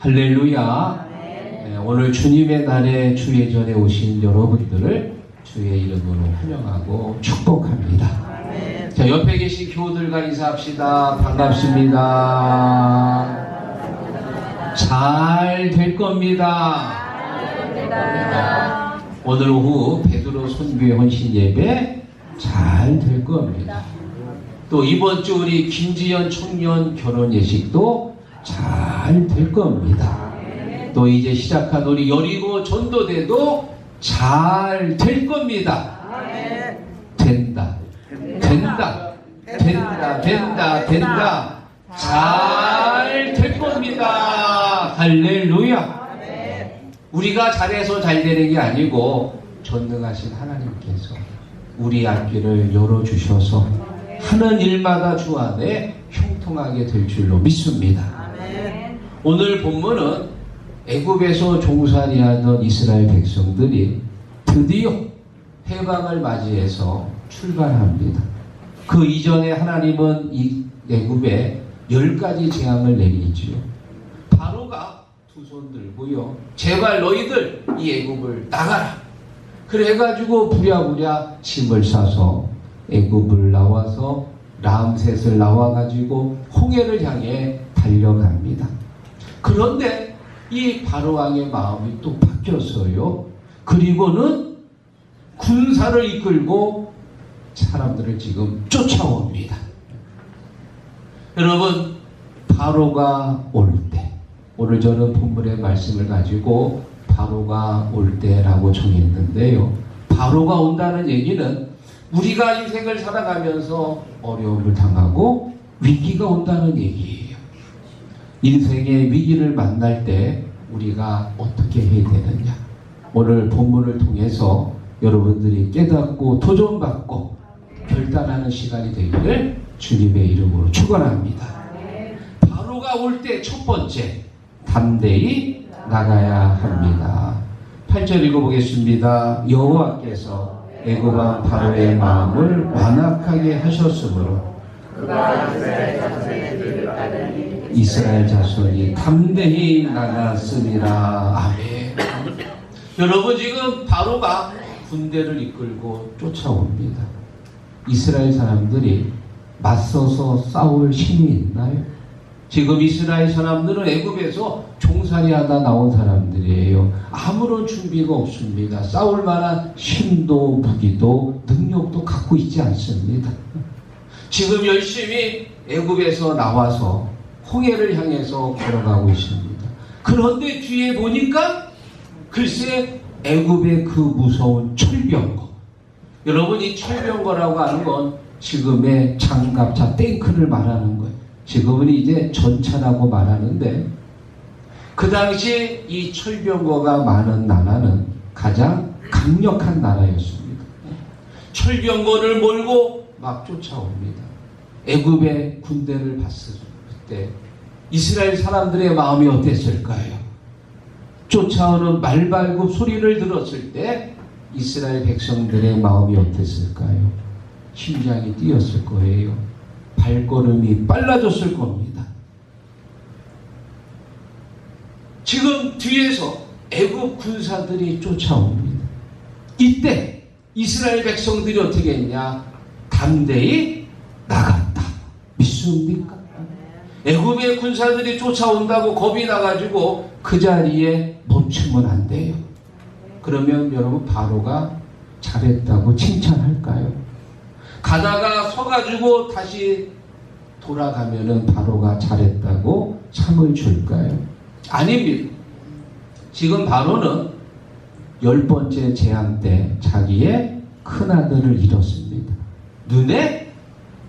할렐루야. 네, 오늘 주님의 날에 주의 전에 오신 여러분들을 주의 이름으로 환영하고 축복합니다. 자, 옆에 계신 교우들과 인사합시다. 반갑습니다. 잘 될 겁니다. 오늘 오후 베드로 선교회 헌신 예배 잘 될 겁니다. 또 이번 주 우리 김지연 청년 결혼 예식도 잘 될 겁니다. 또 이제 시작한 우리 여리고 전도대도 잘 될 겁니다. 된다. 잘 될 겁니다. 할렐루야. 우리가 잘해서 잘 되는 게 아니고 전능하신 하나님께서 우리 앞길을 열어주셔서 하는 일마다 주 안에 형통하게 될 줄로 믿습니다. 오늘 본문은 애굽에서 종살이하던 이스라엘 백성들이 드디어 해방을 맞이해서 출발합니다. 그 이전에 하나님은 이 애굽에 10가지 재앙을 내리지요. 바로가 두 손 들고요, 제발 너희들 이 애굽을 나가라. 그래가지고 부랴부랴 짐을 싸서 애굽을 나와서 람셋을 나와가지고 홍해를 향해 달려갑니다. 그런데 이 바로왕의 마음이 또 바뀌었어요. 그리고는 군사를 이끌고 사람들을 지금 쫓아옵니다. 여러분, 바로가 올 때, 오늘 저는 본문의 말씀을 가지고 바로가 올 때라고 정했는데요. 바로가 온다는 얘기는 우리가 인생을 살아가면서 어려움을 당하고 위기가 온다는 얘기예요. 인생의 위기를 만날 때 우리가 어떻게 해야 되느냐, 오늘 본문을 통해서 여러분들이 깨닫고 도전받고 결단하는 시간이 되기를 주님의 이름으로 축원합니다. 바로가 올 때 첫 번째, 담대히 나가야 합니다. 8절 읽어보겠습니다. 여호와께서 애굽 왕 바로의 마음을 완악하게 하셨으므로 이스라엘 자손이 담대히 나갔으리라. 아멘. 여러분, 지금 바로가 군대를 이끌고 쫓아옵니다. 이스라엘 사람들이 맞서서 싸울 힘이 있나요? 지금 이스라엘 사람들은 애굽에서 종살이하다 나온 사람들이에요. 아무런 준비가 없습니다. 싸울 만한 힘도 무기도 능력도 갖고 있지 않습니다. 지금 열심히 애굽에서 나와서 홍해를 향해서 걸어가고 있습니다. 그런데 뒤에 보니까 글쎄 애굽의 그 무서운 철병거. 여러분, 이 철병거라고 하는 건 지금의 장갑차 탱크를 말하는 거예요. 지금은 이제 전차라고 말하는데, 그 당시 이 철병거가 많은 나라는 가장 강력한 나라였습니다. 철병거를 몰고 막 쫓아옵니다. 애굽의 군대를 봤을 때 이스라엘 사람들의 마음이 어땠을까요? 쫓아오는 말발굽 소리를 들었을 때 이스라엘 백성들의 마음이 어땠을까요? 심장이 뛰었을 거예요. 발걸음이 빨라졌을 겁니다. 지금 뒤에서 애굽 군사들이 쫓아옵니다. 이때 이스라엘 백성들이 어떻게 했냐? 담대히 나갔다. 믿습니까? 애굽의 군사들이 쫓아온다고 겁이 나가지고 그 자리에 멈추면 안 돼요. 그러면 여러분, 바로가 잘했다고 칭찬할까요? 가다가 서가지고 다시 돌아가면은 바로가 잘했다고 상을 줄까요? 아닙니다. 지금 바로는 10번째 재앙 때 자기의 큰아들을 잃었습니다. 눈에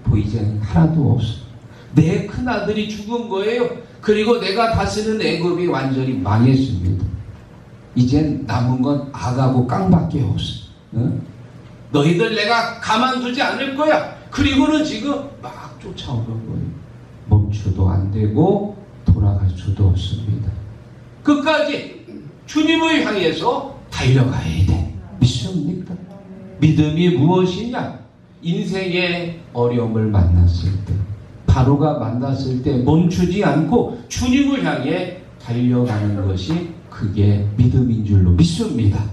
보이지 하나도 없어. 내 큰아들이 죽은 거예요. 그리고 내가 다스리는 애굽이 완전히 망했습니다. 이젠 남은 건 악하고 깡밖에 없어. 응? 너희들 내가 가만두지 않을 거야. 그리고는 지금 막 쫓아오는 거예요. 멈추도 안 되고 돌아갈 수도 없습니다. 끝까지 주님을 향해서 달려가야 돼. 믿습니까? 믿음이 무엇이냐? 인생의 어려움을 만났을 때, 바로가 만났을 때 멈추지 않고 주님을 향해 달려가는 것이 그게 믿음인 줄로 믿습니다.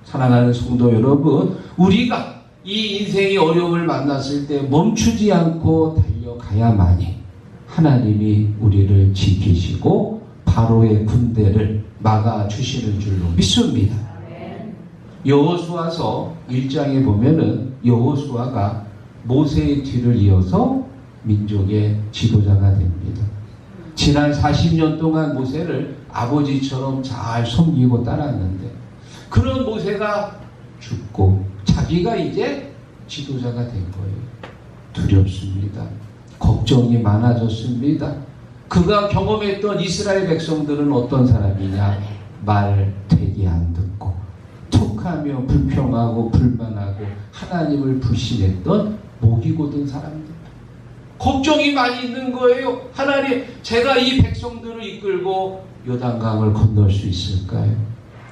사랑하는 성도 여러분, 우리가 이 인생의 어려움을 만났을 때 멈추지 않고 달려가야만이 하나님이 우리를 지키시고 바로의 군대를 막아주시는 줄로 믿습니다. 여호수아서 1장에 보면은 여호수아가 모세의 뒤를 이어서 민족의 지도자가 됩니다. 지난 40년 동안 모세를 아버지처럼 잘 섬기고 따랐는데 그런 모세가 죽고 자기가 이제 지도자가 된 거예요. 두렵습니다. 걱정이 많아졌습니다. 그가 경험했던 이스라엘 백성들은 어떤 사람이냐? 말 되게 안 듣고 툭하며 불평하고 불만하고 하나님을 불신했던 목이 곧은 사람들. 걱정이 많이 있는 거예요. 하나님, 제가 이 백성들을 이끌고 요단강을 건널 수 있을까요?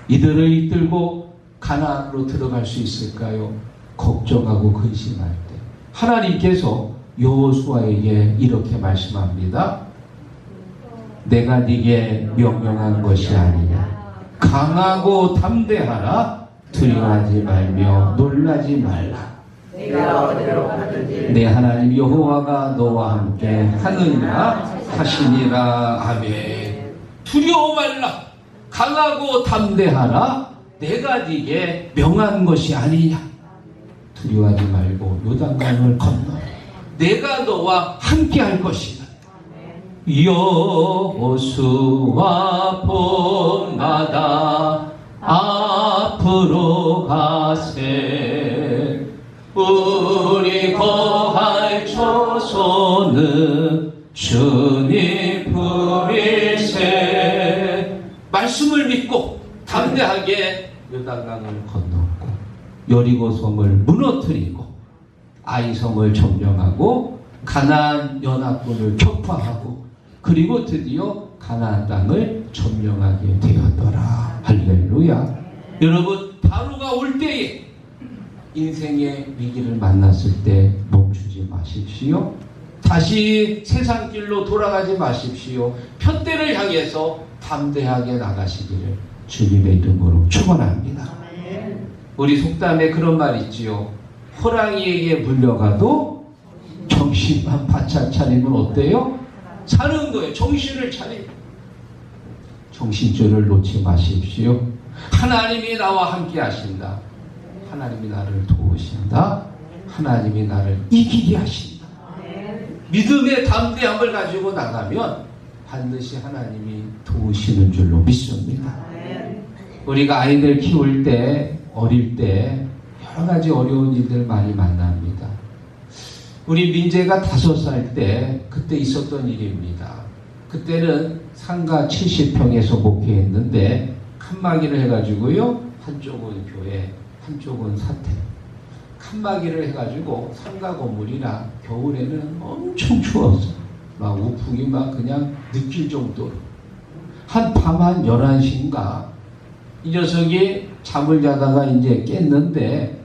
이들을 이끌고 가나안으로 들어갈 수 있을까요? 걱정하고 근심할 때 하나님께서 여호수아에게 이렇게 말씀합니다. 내가 네게 명령한 것이 아니냐. 강하고 담대하라. 두려워하지 말며 놀라지 말라. 내가 어디로 가든지 내 하나님 여호와가 너와 함께 하느니라 하시니라. 아멘. 두려워 말라. 강하고 담대하라. 내가 네게 명한 것이 아니냐. 두려워하지 말고 요단강을 건너라. 내가 너와 함께 할 것이다. 여호수아 봄마다 앞으로 가세. 우리 거할 조소는 주님 부일세. 말씀을 믿고 담대하게 요단강을 건넜고 여리고성을 무너뜨리고 아이성을 점령하고 가나안 연합군을 격파하고 그리고 드디어 가나안 땅을 점령하게 되었더라. 할렐루야. 여러분, 바로가 올 때에 인생의 위기를 만났을 때 멈추지 마십시오. 다시 세상 길로 돌아가지 마십시오. 편대를 향해서 담대하게 나가시기를 주님의 이름으로 축원합니다. 우리 속담에 그런 말 있지요. 호랑이에게 물려가도 정신만 바짝 차리면 어때요? 사는 거예요. 정신을 차리고. 정신줄을 놓지 마십시오. 하나님이 나와 함께 하신다. 하나님이 나를 도우신다. 하나님이 나를 이기게 하신다. 믿음의 담대함을 가지고 나가면 반드시 하나님이 도우시는 줄로 믿습니다. 우리가 아이들 키울 때, 어릴 때 여러 가지 어려운 일들 많이 만납니다. 우리 민재가 5살 때 그때 있었던 일입니다. 그때는 상가 70평에서 목회했는데 칸막이를 해가지고요. 한쪽은 교회, 한쪽은 사택. 칸막이를 해가지고 상가 건물이라 겨울에는 엄청 추웠어. 막 우풍이 막 그냥 느낄 정도로. 밤 한 11시인가 이 녀석이 잠을 자다가 이제 깼는데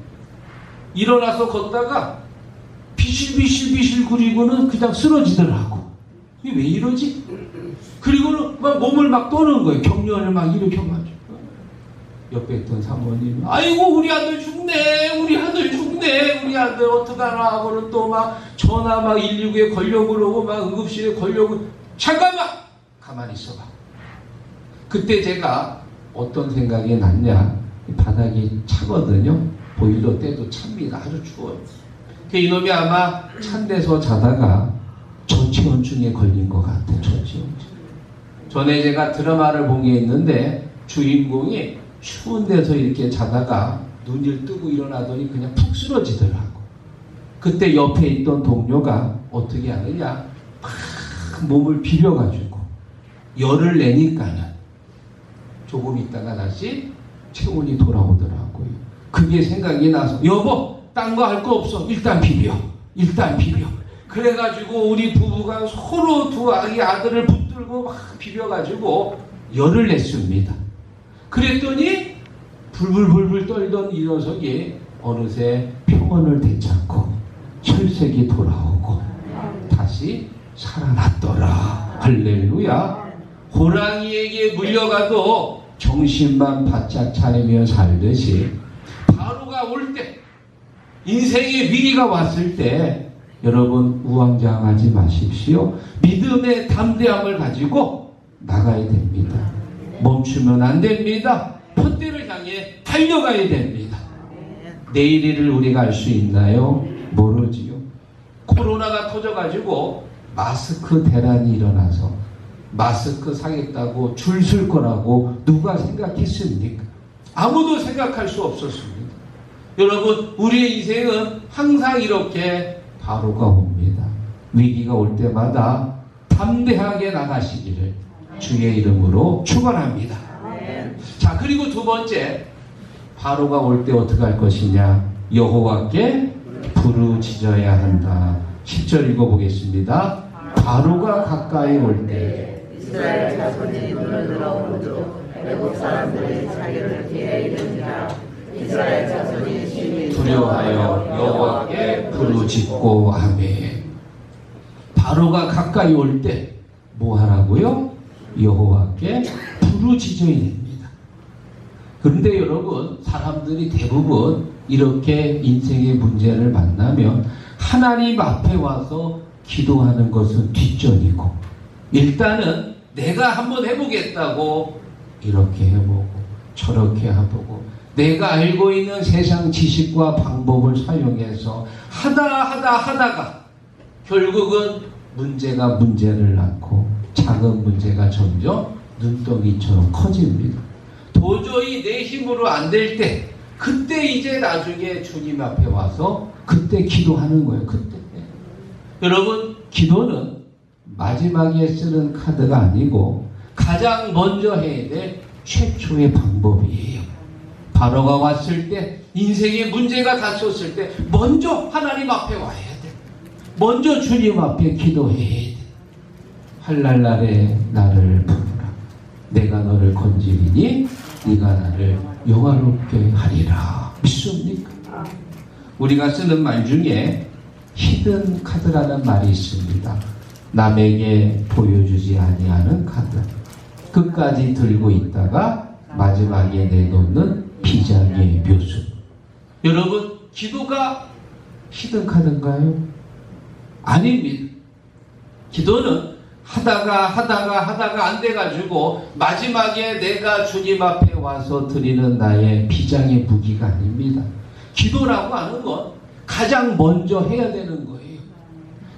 일어나서 걷다가 비실비실 거리고는 그냥 쓰러지더라고. 이게 왜 이러지? 그리고는 막 몸을 막 떠는 거예요. 경련을 막 일으켜가지고. 옆에 있던 사모님, 아이고 우리 아들 죽네, 우리 아들 죽네, 우리 아들 어떡하나 하고는 또 막 전화 막 119에 걸려고 그러고 막 응급실에 걸려고. 잠깐만! 가만히 있어봐. 그때 제가 어떤 생각이 났냐. 바닥이 차거든요. 보일러 때도 찹니다. 아주 추워요. 이놈이 아마 찬 데서 자다가 저체온증에 걸린 것 같아요. 저체온증. 전에 제가 드라마를 본 게 있는데 주인공이 추운 데서 이렇게 자다가 눈을 뜨고 일어나더니 그냥 푹 쓰러지더라고. 그때 옆에 있던 동료가 어떻게 하느냐, 막 몸을 비벼가지고 열을 내니까는 조금 있다가 다시 체온이 돌아오더라고요. 그게 생각이 나서, 여보 딴 거 할 거 없어, 일단 비벼. 그래가지고 우리 부부가 서로 두 아들을 붙들고 막 비벼가지고 열을 냈습니다. 그랬더니 불불불불 떨던 이 녀석이 어느새 평온을 되찾고 혈색이 돌아오고 다시 살아났더라. 할렐루야. 호랑이에게 물려가도 정신만 바짝 차리며 살듯이 바로가 올 때, 인생의 위기가 왔을 때 여러분 우왕좌왕하지 마십시오. 믿음의 담대함을 가지고 나가야 됩니다. 멈추면 안 됩니다. 본때를 향해 달려가야 됩니다. 내일을 우리가 알 수 있나요? 모르지요. 코로나가 터져가지고 마스크 대란이 일어나서 마스크 사겠다고 줄 설 거라고 누가 생각했습니까? 아무도 생각할 수 없었습니다. 여러분, 우리의 인생은 항상 이렇게 바로가 옵니다. 위기가 올 때마다 담대하게 나가시기를 주의 이름으로 축원합니다. 자, 그리고 두 번째, 바로가 올 때 어떻게 할 것이냐? 여호와께 부르짖어야 한다. 10절 읽어보겠습니다. 바로가 가까이 올 때 이스라엘 자손이 눈을 들어오므로 애국 사람들이 자기를 피해 이르니라. 이스라엘 자손이 심히 두려워하여 여호와께 부르짖고 아멘. 바로가 가까이 올 때 뭐 하라고요? 여호와께 부르짖어야 됩니다. 그런데 여러분, 사람들이 대부분 이렇게 인생의 문제를 만나면 하나님 앞에 와서 기도하는 것은 뒷전이고, 일단은 내가 한번 해보겠다고 이렇게 해보고 저렇게 해보고 내가 알고 있는 세상 지식과 방법을 사용해서 하다가 결국은 문제가 문제를 낳고 작은 문제가 점점 눈덩이처럼 커집니다. 도저히 내 힘으로 안 될 때, 그때 이제 나중에 주님 앞에 와서 그때 기도하는 거예요. 그때. 여러분, 기도는 마지막에 쓰는 카드가 아니고 가장 먼저 해야 될 최초의 방법이에요. 바로가 왔을 때, 인생의 문제가 닥쳤을 때 먼저 하나님 앞에 와야 돼. 먼저 주님 앞에 기도해야 돼. 할랄날에 나를 부르라. 내가 너를 건지리니 네가 나를 영화롭게 하리라. 믿습니까? 우리가 쓰는 말 중에 히든 카드라는 말이 있습니다. 남에게 보여주지 아니하는 카드. 끝까지 들고 있다가 마지막에 내놓는 비장의 묘수. 여러분, 기도가 히든 카드인가요? 아닙니다. 기도는 하다가 안 돼가지고 마지막에 내가 주님 앞에 와서 드리는 나의 비장의 무기가 아닙니다. 기도라고 하는 건 가장 먼저 해야 되는 거예요.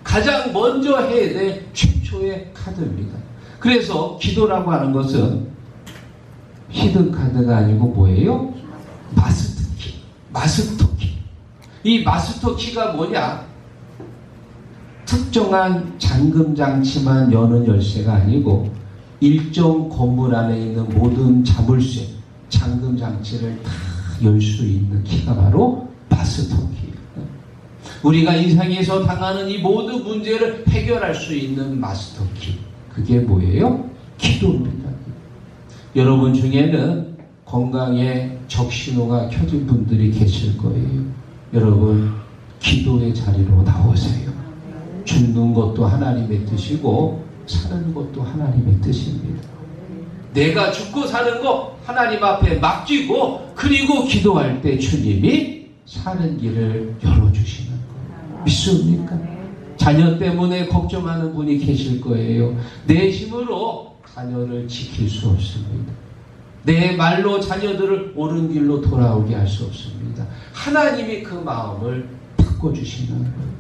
가장 먼저 해야 될 최초의 카드입니다. 그래서 기도라고 하는 것은 히든 카드가 아니고 뭐예요? 마스터키. 이 마스터키가 뭐냐? 특정한 잠금 장치만 여는 열쇠가 아니고 일정 건물 안에 있는 모든 자물쇠, 잠금 장치를 다 열 수 있는 키가 바로 마스터키예요. 우리가 인생에서 당하는 이 모든 문제를 해결할 수 있는 마스터키. 그게 뭐예요? 기도입니다. 여러분 중에는 건강에 적신호가 켜진 분들이 계실 거예요. 여러분, 기도의 자리로 나오세요. 죽는 것도 하나님의 뜻이고 사는 것도 하나님의 뜻입니다. 내가 죽고 사는 거 하나님 앞에 맡기고, 그리고 기도할 때 주님이 사는 길을 열어주시는 거예요. 믿습니까? 자녀 때문에 걱정하는 분이 계실 거예요. 내 힘으로 자녀를 지킬 수 없습니다. 내 말로 자녀들을 옳은 길로 돌아오게 할 수 없습니다. 하나님이 그 마음을 바꿔주시는 거예요.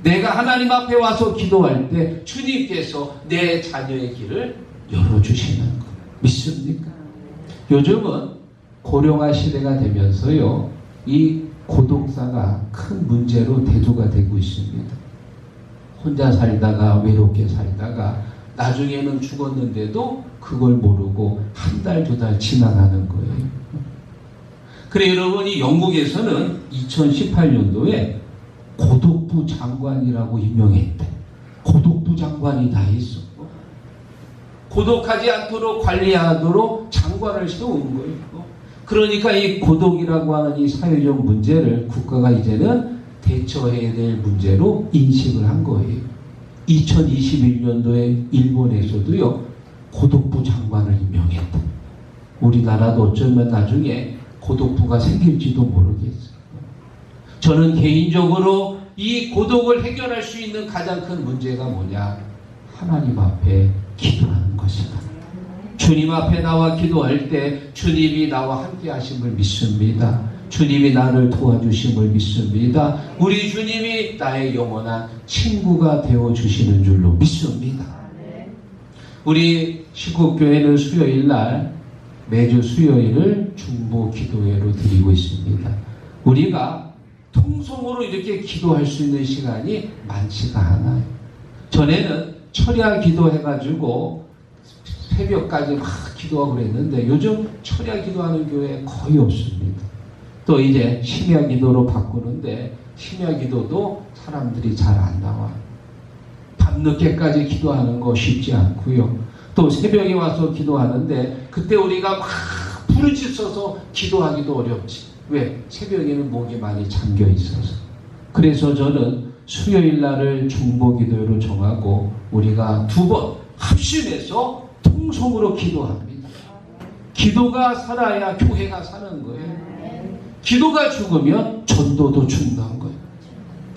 내가 하나님 앞에 와서 기도할 때 주님께서 내 자녀의 길을 열어주시는 것. 믿습니까? 요즘은 고령화 시대가 되면서요, 이 고독사가 큰 문제로 대두가 되고 있습니다. 혼자 살다가 외롭게 살다가 나중에는 죽었는데도 그걸 모르고 한 달, 두 달 지나가는 거예요. 그래, 여러분이 영국에서는 2018년도에 고독부 장관이라고 임명했대. 고독부 장관이 다 있어. 고독하지 않도록 관리하도록 장관을 세운 거예요. 그러니까 이 고독이라고 하는 이 사회적 문제를 국가가 이제는 대처해야 될 문제로 인식을 한 거예요. 2021년도에 일본에서도요, 고독부 장관을 임명했다. 우리나라도 어쩌면 나중에 고독부가 생길지도 모르겠어요. 저는 개인적으로 이 고독을 해결할 수 있는 가장 큰 문제가 뭐냐? 하나님 앞에 기도하는 것이다. 주님 앞에 나와 기도할 때 주님이 나와 함께 하심을 믿습니다. 주님이 나를 도와주심을 믿습니다. 우리 주님이 나의 영원한 친구가 되어주시는 줄로 믿습니다. 우리 시국교회는 수요일 날 매주 수요일을 중보 기도회로 드리고 있습니다. 우리가 통성으로 이렇게 기도할 수 있는 시간이 많지가 않아요. 전에는 철야 기도해가지고 새벽까지 막 기도하고 그랬는데 요즘 철야 기도하는 교회 거의 없습니다. 또 이제 심야 기도로 바꾸는데 심야 기도도 사람들이 잘 안 나와요. 밤늦게까지 기도하는 거 쉽지 않고요. 또 새벽에 와서 기도하는데 그때 우리가 막 부르짖어서 기도하기도 어렵지. 왜? 새벽에는 목이 많이 잠겨 있어서. 그래서 저는 수요일 날을 중보기도로 정하고 우리가 2번 합심해서 통성으로 기도합니다. 기도가 살아야 교회가 사는 거예요. 기도가 죽으면 전도도 죽는 거예요.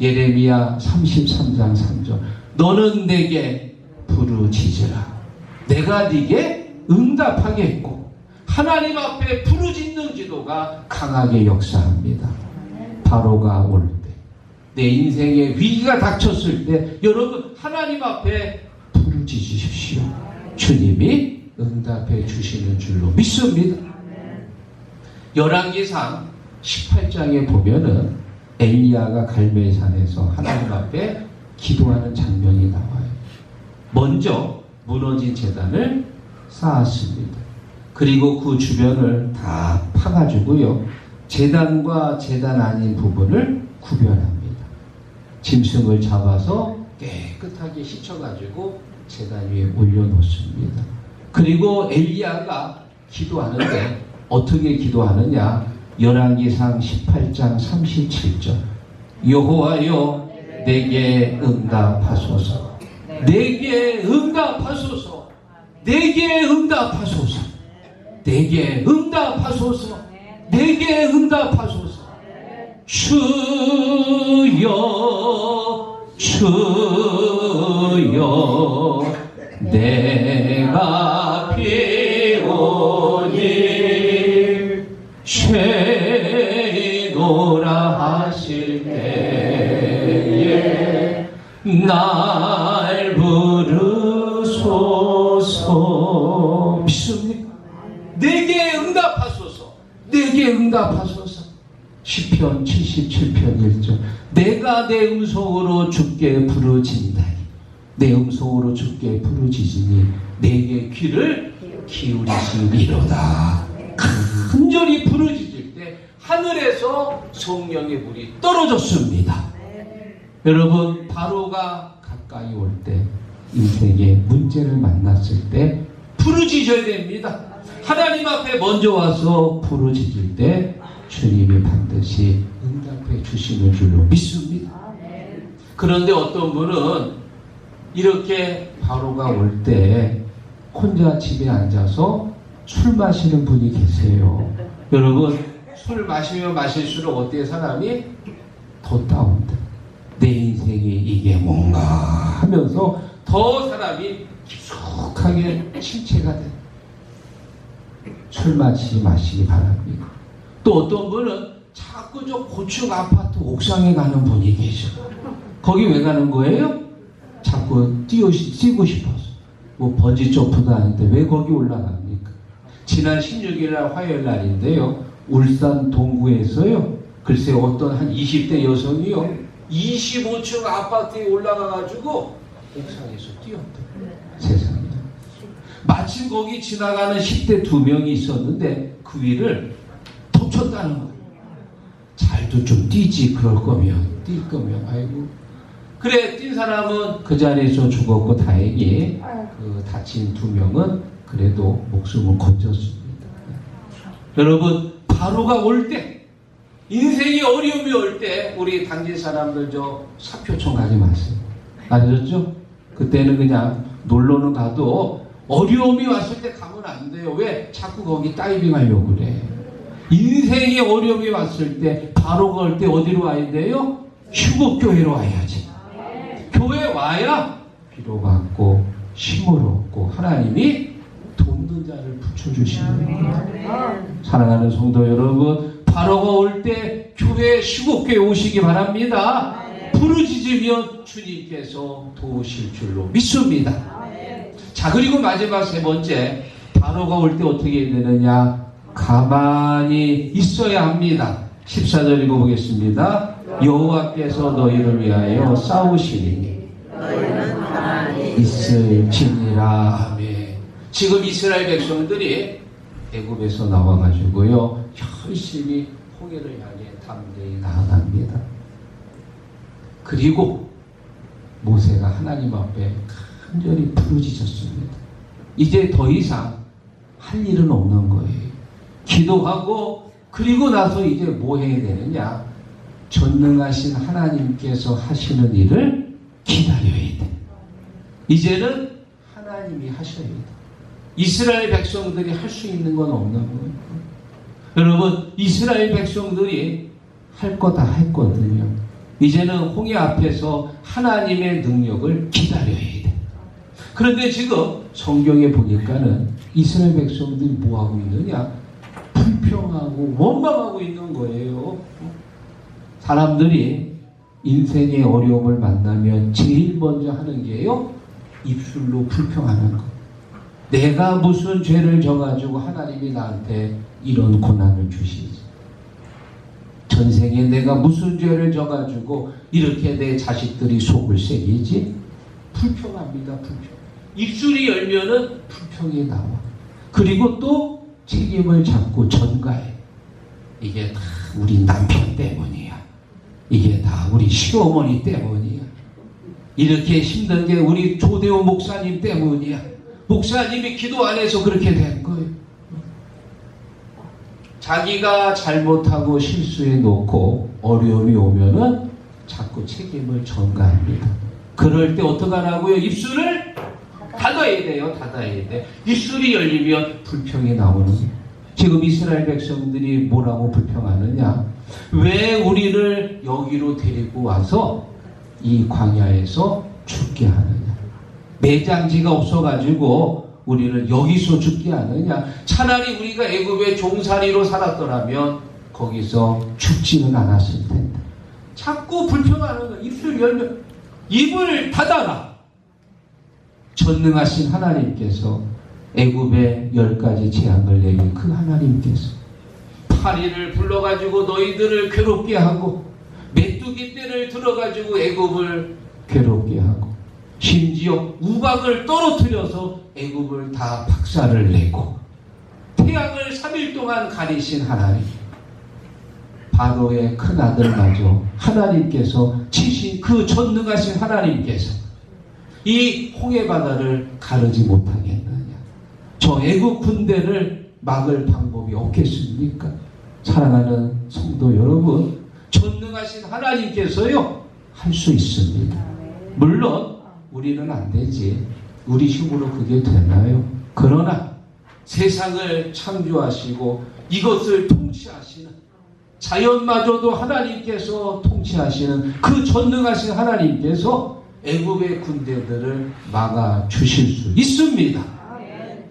예레미야 33장 3절 너는 내게 부르짖으라 내가 네게 응답하겠고 하나님 앞에 부르짖는 기도가 강하게 역사합니다. 바로가 올 때, 내 인생에 위기가 닥쳤을 때 여러분 하나님 앞에 부르짖으십시오. 주님이 응답해 주시는 줄로 믿습니다. 열왕기상 18장에 보면은 엘리야가 갈멜산에서 하나님 앞에 기도하는 장면이 나와요. 먼저 무너진 제단을 쌓았습니다. 그리고 그 주변을 다 파가지고요. 제단과 제단 아닌 부분을 구별합니다. 짐승을 잡아서 깨끗하게 씻어가지고 제단 위에 올려놓습니다. 그리고 엘리야가 기도하는데 어떻게 기도하느냐? 열왕기상 18장 37절 여호와여 내게 응답하소서 내게 응답하소서 내게 응답하소서 내게 응답하소서 내게 응답하소서 주여 주여 내가 피오니 죄노라 하실 때에 날 부르소서. 믿습니까? 내게 응답하소서 내게 응답하소서. 시편 77편 1절 내가 내 음성으로 주께 부르짖나니 내 음성으로 주께 부르짖으니 내게 귀를 기울이시리로다. 간절히 부르짖을 때 하늘에서 성령의 불이 떨어졌습니다. 여러분 바로가 가까이 올 때 인생의 문제를 만났을 때 부르짖어야 됩니다. 하나님 앞에 먼저 와서 부르짖을 때 주님이 반드시 응답해 주시는 줄로 믿습니다. 그런데 어떤 분은 이렇게 바로가 올 때 혼자 집에 앉아서 술 마시는 분이 계세요. 여러분 술 마시면 마실수록 어때요? 사람이 더 다운돼. 내 인생이 이게 뭔가 하면서 더 사람이 깊숙하게 침체가 돼. 술 마시기 바랍니다. 또 어떤 분은 자꾸 저 고층 아파트 옥상에 가는 분이 계셔. 거기 왜 가는 거예요? 자꾸 뛰고 싶어서. 뭐 번지 점프도 아닌데 왜 거기 올라갑니까? 지난 16일 날 화요일 날인데요. 울산 동구에서요. 글쎄 어떤 한 20대 여성이요. 25층 아파트에 올라가가지고 옥상에서 뛰었대. 세상에. 마침 거기 지나가는 10대 2명이 있었는데 그 위를 덮쳤다는 거예요. 잘도 좀 뛰지 뛸 거면 아이고. 그래 뛴 사람은 그 자리에서 죽었고 다행히 그 다친 2명은 그래도 목숨을 건졌습니다. 여러분 바로가 올 때 인생이 어려움이 올 때 우리 당진 사람들 저 사표청 가지 마세요. 아셨죠? 그때는 그냥 놀러는 가도 어려움이 왔을 때 가면 안 돼요. 왜? 자꾸 거기 다이빙 하려고 그래. 인생에 어려움이 왔을 때 바로 걸 때 어디로 와야 돼요? 휴곡교회로 와야지. 교회 와야 위로받고 힘을 얻고 하나님이 돕는 자를 붙여주시는 거예요. 사랑하는 성도 여러분, 바로가 올 때 교회 휴곡교회 오시기 바랍니다. 부르짖으면 주님께서 도우실 줄로 믿습니다. 자, 그리고 마지막 세 번째, 바로가 올 때 어떻게 해야 되느냐? 가만히 있어야 합니다. 14절 읽어보겠습니다. 여호와께서 너희를 위하여 싸우시니 너희는 가만히 있을지니라. 아멘. 지금 이스라엘 백성들이 애굽에서 나와가지고요, 열심히 홍해를 향해 담대히 나아갑니다. 그리고 모세가 하나님 앞에 간절히 부르짖었습니다. 이제 더 이상 할 일은 없는 거예요. 기도하고 그리고 나서 이제 뭐 해야 되느냐? 전능하신 하나님께서 하시는 일을 기다려야 돼. 이제는 하나님이 하셔야 돼. 이스라엘 백성들이 할 수 있는 건 없는 거예요. 여러분, 이스라엘 백성들이 할 거 다 했거든요. 이제는 홍해 앞에서 하나님의 능력을 기다려야 돼. 그런데 지금 성경에 보니까는 이스라엘 백성들이 뭐 하고 있느냐? 불평하고 원망하고 있는 거예요. 사람들이 인생의 어려움을 만나면 제일 먼저 하는 게요, 입술로 불평하는 거. 내가 무슨 죄를 져가지고 하나님이 나한테 이런 고난을 주시지? 전생에 내가 무슨 죄를 져가지고 이렇게 내 자식들이 속을 새기지? 불평합니다. 불평. 입술이 열면은 불평이 나와. 그리고 또 책임을 잡고 전가해. 이게 다 우리 남편 때문이야. 이게 다 우리 시어머니 때문이야. 이렇게 힘든 게 우리 조대호 목사님 때문이야. 목사님이 기도 안 해서 그렇게 된 거예요. 자기가 잘못하고 실수해 놓고 어려움이 오면은 자꾸 책임을 전가합니다. 그럴 때 어떡하라고요? 입술을 닫아야 돼요. 닫아야 돼. 입술이 열리면 불평이 나오는 거예요. 지금 이스라엘 백성들이 뭐라고 불평하느냐? 왜 우리를 여기로 데리고 와서 이 광야에서 죽게 하느냐? 매장지가 없어가지고 우리를 여기서 죽게 하느냐? 차라리 우리가 애굽의 종살이로 살았더라면 거기서 죽지는 않았을 텐데. 자꾸 불평하는 거야. 입술 열면 입을 닫아라. 전능하신 하나님께서 애굽에 10가지 재앙을 내린 그 하나님께서 파리를 불러가지고 너희들을 괴롭게 하고 메뚜기 떼를 들어가지고 애굽을 괴롭게 하고 심지어 우박을 떨어뜨려서 애굽을 다 박살을 내고 태양을 3일 동안 가리신 하나님, 바로의 큰아들마저 하나님께서 치신 그 전능하신 하나님께서 이 홍해바다를 가르지 못하겠느냐? 저 애국 군대를 막을 방법이 없겠습니까? 사랑하는 성도 여러분, 전능하신 하나님께서요 할 수 있습니다. 물론 우리는 안 되지. 우리 힘으로 그게 되나요? 그러나 세상을 창조하시고 이것을 통치하시는, 자연마저도 하나님께서 통치하시는 그 전능하신 하나님께서 애굽의 군대들을 막아 주실 수 있습니다.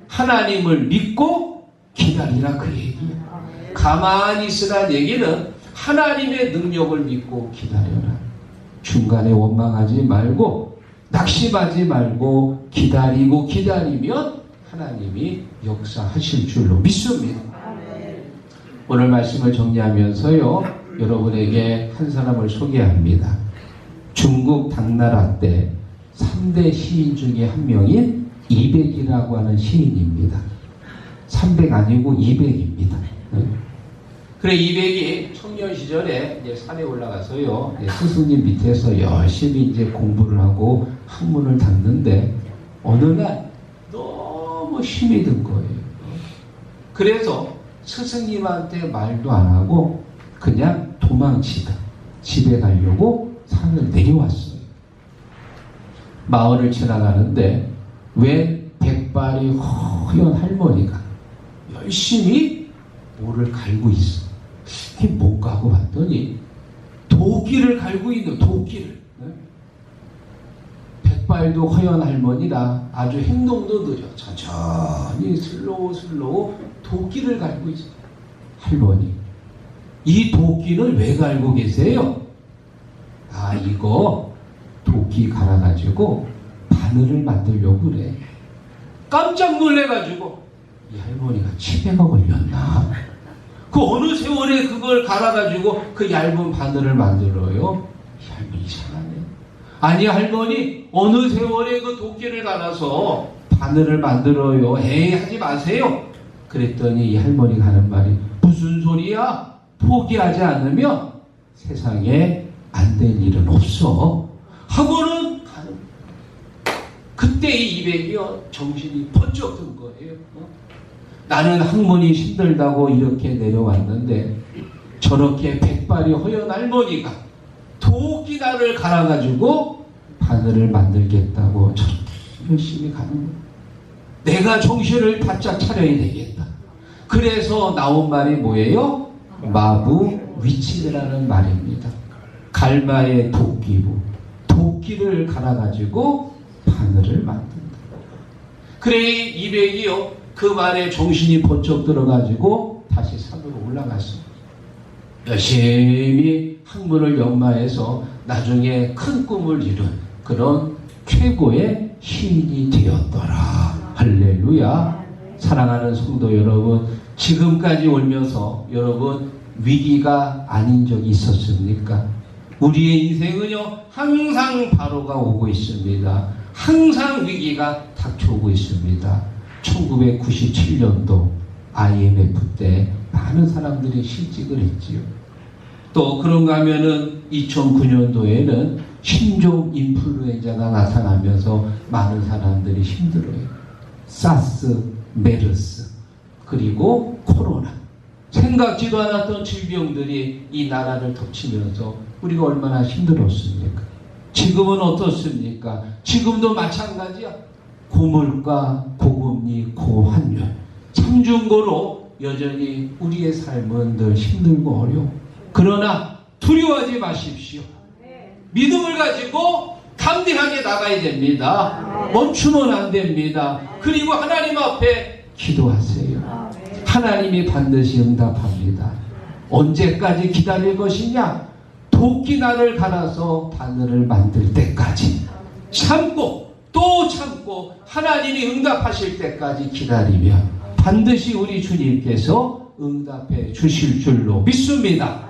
하나님을 믿고 기다리라, 그 얘기야. 가만히 있으란 얘기는 하나님의 능력을 믿고 기다려라. 중간에 원망하지 말고 낙심하지 말고 기다리고 기다리면 하나님이 역사하실 줄로 믿습니다. 오늘 말씀을 정리하면서요, 여러분에게 한 사람을 소개합니다. 중국 당나라 때 3대 시인 중에 한 명인 이백이라고 하는 시인입니다. 300 아니고 200입니다. 그래, 이백이 청년 시절에 이제 산에 올라가서요, 스승님 밑에서 열심히 이제 공부를 하고 학문을 닦는데 어느 날 너무 힘이 든 거예요. 그래서 스승님한테 말도 안 하고 그냥 도망치다 집에 가려고 산을 내려왔어요. 마을을 지나가는데 웬 백발이 허연 할머니가 열심히 모를 갈고 있어. 이게 뭔가 하고 봤더니 도끼를 갈고 있는 도끼를. 백발도 허연 할머니라 아주 행동도 느려 천천히 슬로우 도끼를 갈고 있어. 할머니, 이 도끼를 왜 갈고 계세요? 아, 이거 도끼 갈아가지고 바늘을 만들려고 그래. 깜짝 놀래가지고 이 할머니가 치매가 걸렸나? 그 어느 세월에 그걸 갈아가지고 그 얇은 바늘을 만들어요? 이 할머니 이상하네. 아니 할머니, 어느 세월에 그 도끼를 갈아서 바늘을 만들어요? 에이, 하지 마세요. 그랬더니 이 할머니가 하는 말이 무슨 소리야? 포기하지 않으면 세상에 안 된 일은 없어 하고는 가는. 그때 이 200이요 정신이 번쩍 든 거예요. 나는 학문이 힘들다고 이렇게 내려왔는데 저렇게 백발이 허연 할머니가 도끼날을 갈아가지고 바늘을 만들겠다고 저렇게 열심히 가는 거예요. 내가 정신을 바짝 차려야 되겠다. 그래서 나온 말이 뭐예요? 마부위치라는 말입니다. 갈마의 도끼부, 도끼를 갈아가지고 바늘을 만든다. 그래 200이요 그 말에 정신이 번쩍 들어가지고 다시 산으로 올라갔습니다. 열심히 학문을 연마해서 나중에 큰 꿈을 이룬 그런 최고의 시인이 되었더라. 할렐루야. 사랑하는 성도 여러분, 지금까지 올면서 여러분 위기가 아닌 적이 있었습니까? 우리의 인생은요 항상 바로가 오고 있습니다. 항상 위기가 닥쳐오고 있습니다. 1997년도 IMF 때 많은 사람들이 실직을 했지요. 또 그런가 하면은 2009년도에는 신종 인플루엔자가 나타나면서 많은 사람들이 힘들어요. 사스, 메르스, 그리고 코로나. 생각지도 않았던 질병들이 이 나라를 덮치면서 우리가 얼마나 힘들었습니까? 지금은 어떻습니까? 지금도 마찬가지야. 고물가, 고금리, 고환율, 참중고로 여전히 우리의 삶은 늘 힘들고 어려워. 그러나 두려워하지 마십시오. 믿음을 가지고 담대하게 나가야 됩니다. 멈추면 안 됩니다. 그리고 하나님 앞에 기도하세요. 하나님이 반드시 응답합니다. 언제까지 기다릴 것이냐? 도끼날을 갈아서 바늘을 만들 때까지 참고 또 참고 하나님이 응답하실 때까지 기다리면 반드시 우리 주님께서 응답해 주실 줄로 믿습니다.